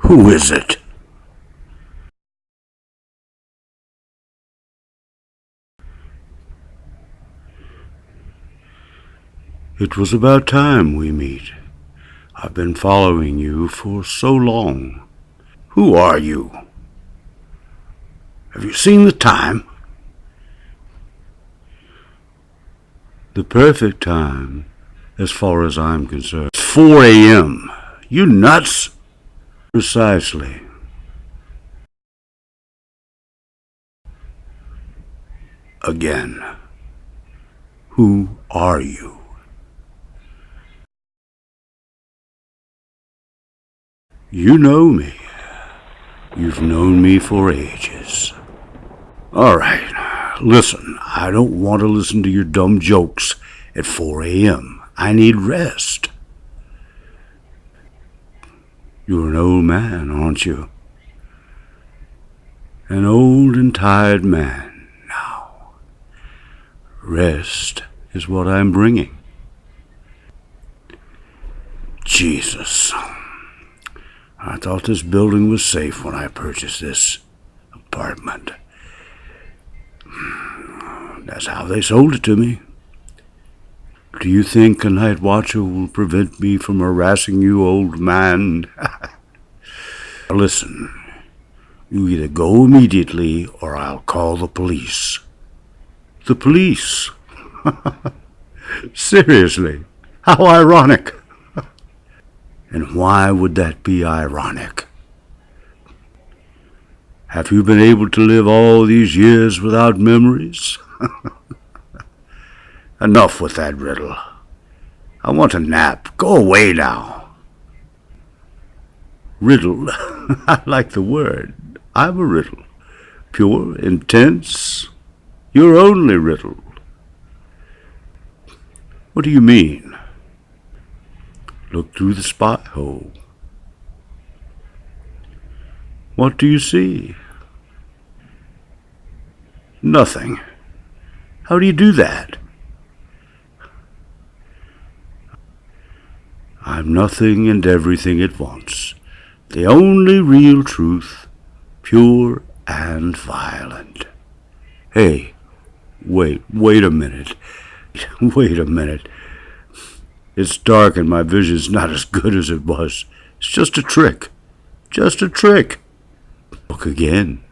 Who is it? It was about time we meet. I've been following you for so long. Who are you? Have you seen the time? The perfect time, as far as I'm concerned. It's 4 a.m. You nuts? Precisely. Again. Who are you? You know me. You've known me for ages. All right, listen, I don't want to listen to your dumb jokes at 4 a.m. I need rest. You're an old man, aren't you? An old and tired man now. Rest is what I'm bringing. Jesus. I thought this building was safe when I purchased this apartment. That's how they sold it to me. Do you think a night watcher will prevent me from harassing you, old man? Listen, you either go immediately or I'll call the police. The police? Seriously, how ironic. And why would that be ironic? Have you been able to live all these years without memories? Enough with that riddle. I want a nap. Go away now. Riddle? I like the word. I'm a riddle. Pure, intense. You're only riddle. What do you mean? Look through the spyhole. What do you see? Nothing. How do you do that? I'm nothing and everything at once. The only real truth, pure and violent. Hey, wait a minute. Wait a minute. It's dark and my vision's not as good as it was. It's just a trick. Just a trick. Look again.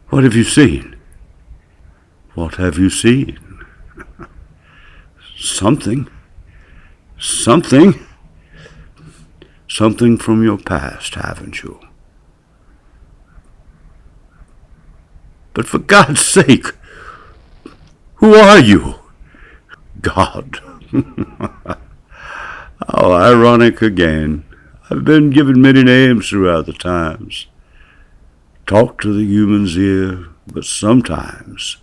What have you seen? What have you seen? Something. Something. Something from your past, haven't you? But for God's sake, who are you? God. How ironic again. I've been given many names throughout the times. Talk to the human's ear, but sometimes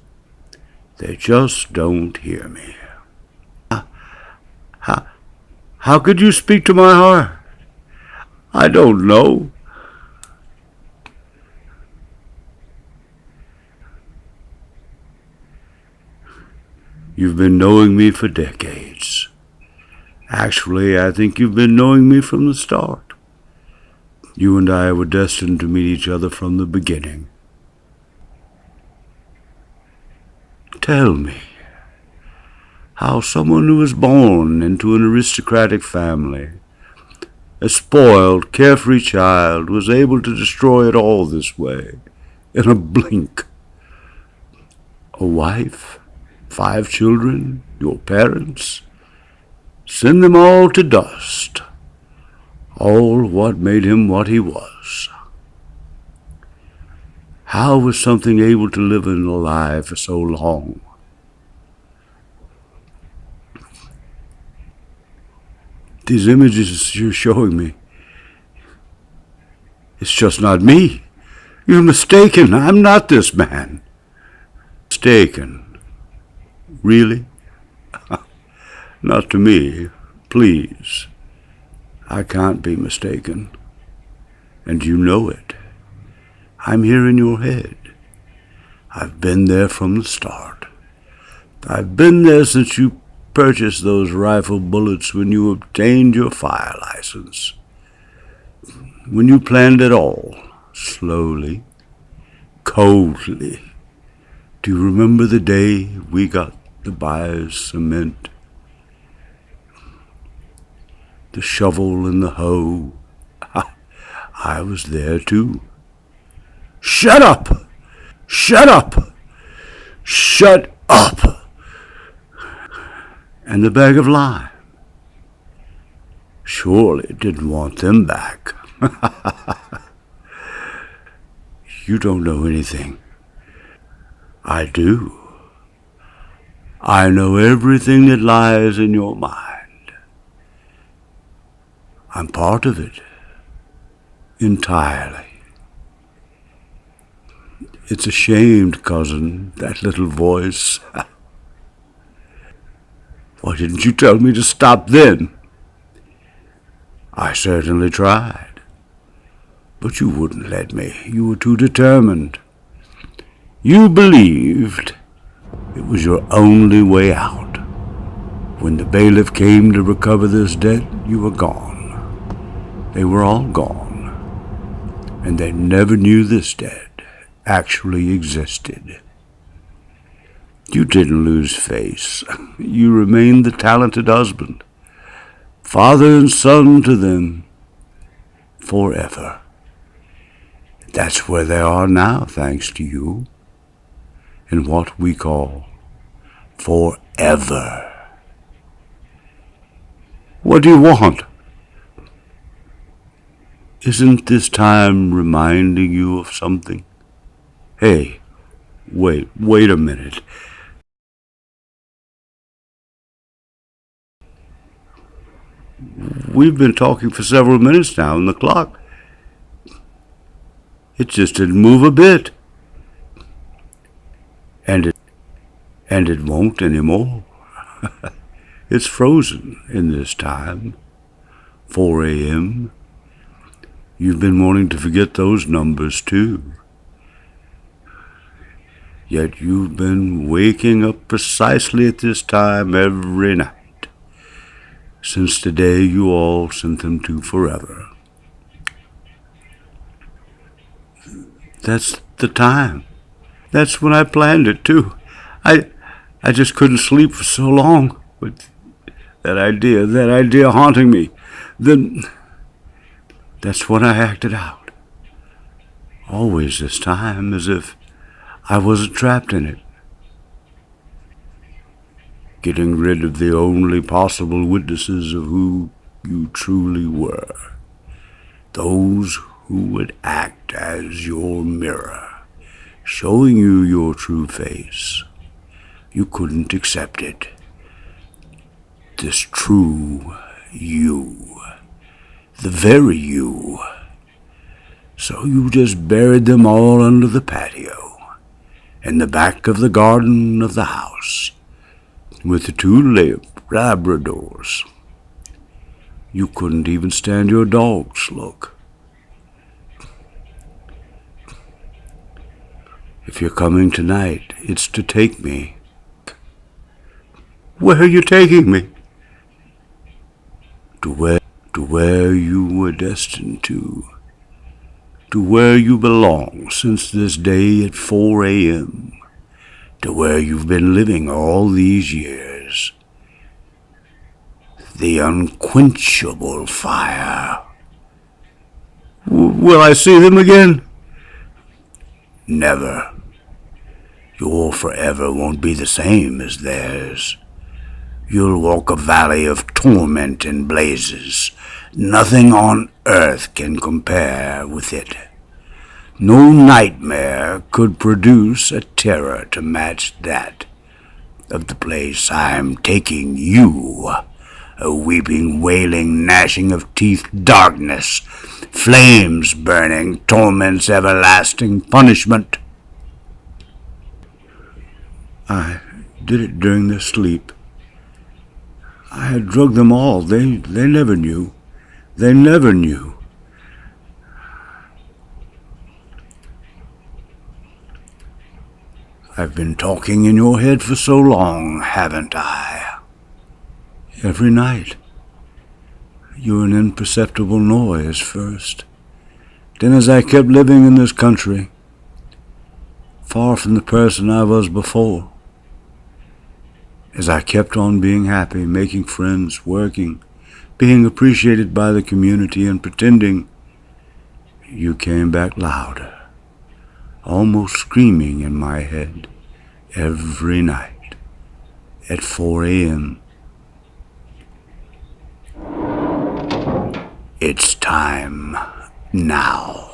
they just don't hear me. How could you speak to my heart? I don't know. You've been knowing me for decades. Actually, I think you've been knowing me from the start. You and I were destined to meet each other from the beginning. Tell me how someone who was born into an aristocratic family, a spoiled, carefree child, was able to destroy it all this way, in a blink. A wife, 5 children, your parents, send them all to dust. all what made him what he was. How was something able to live and alive for so long? These images you're showing me, it's just not me. You're mistaken. I'm not this man. Mistaken? Really? Not to me, please. I can't be mistaken. And you know it. I'm here in your head. I've been there from the start. I've been there since you purchased those rifle bullets, when you obtained your fire license. When you planned it all, slowly, coldly. Do you remember the day we got the buyer's cement? The shovel and the hoe. I was there too. Shut up! Shut up! Shut up! And the bag of lime. Surely didn't want them back. You don't know anything. I do. I know everything that lies in your mind. I'm part of it. Entirely. It's ashamed, cousin, that little voice. Why didn't you tell me to stop then? I certainly tried. But you wouldn't let me. You were too determined. You believed it was your only way out. When the bailiff came to recover this debt, you were gone. They were all gone. And they never knew this debt actually existed. You didn't lose face. You remained the talented husband, father and son to them, forever. That's where they are now, thanks to you, in what we call forever. What do you want? Isn't this time reminding you of something? Hey, wait a minute. We've been talking for several minutes now, and the clock, it just didn't move a bit. And it won't anymore. It's frozen in this time. 4 a.m. You've been wanting to forget those numbers too. Yet you've been waking up precisely at this time every night, since the day you all sent them to forever. That's the time. That's when I planned it too. I just couldn't sleep for so long with that idea haunting me. Then that's when I acted out. Always this time, as if I wasn't trapped in it. Getting rid of the only possible witnesses of who you truly were. Those who would act as your mirror, showing you your true face. You couldn't accept it. This true you. The very you. So you just buried them all under the patio, in the back of the garden of the house, with the two Labradors. You couldn't even stand your dog's look. If you're coming tonight, it's to take me. Where are you taking me? To where you were destined to where you belong since this day at 4 a.m., to where you've been living all these years. The unquenchable fire. Will I see them again? Never. Your forever won't be the same as theirs. You'll walk a valley of torment and blazes. Nothing on earth can compare with it. No nightmare could produce a terror to match that of the place I'm taking you. A weeping, wailing, gnashing of teeth, darkness, flames burning, torments, everlasting punishment. I did it during their sleep. I had drugged them all. They never knew. They never knew. I've been talking in your head for so long, haven't I? Every night. You're an imperceptible noise first. Then as I kept living in this country, far from the person I was before, as I kept on being happy, making friends, working, being appreciated by the community and pretending, you came back louder, almost screaming in my head every night at 4 a.m. It's time now.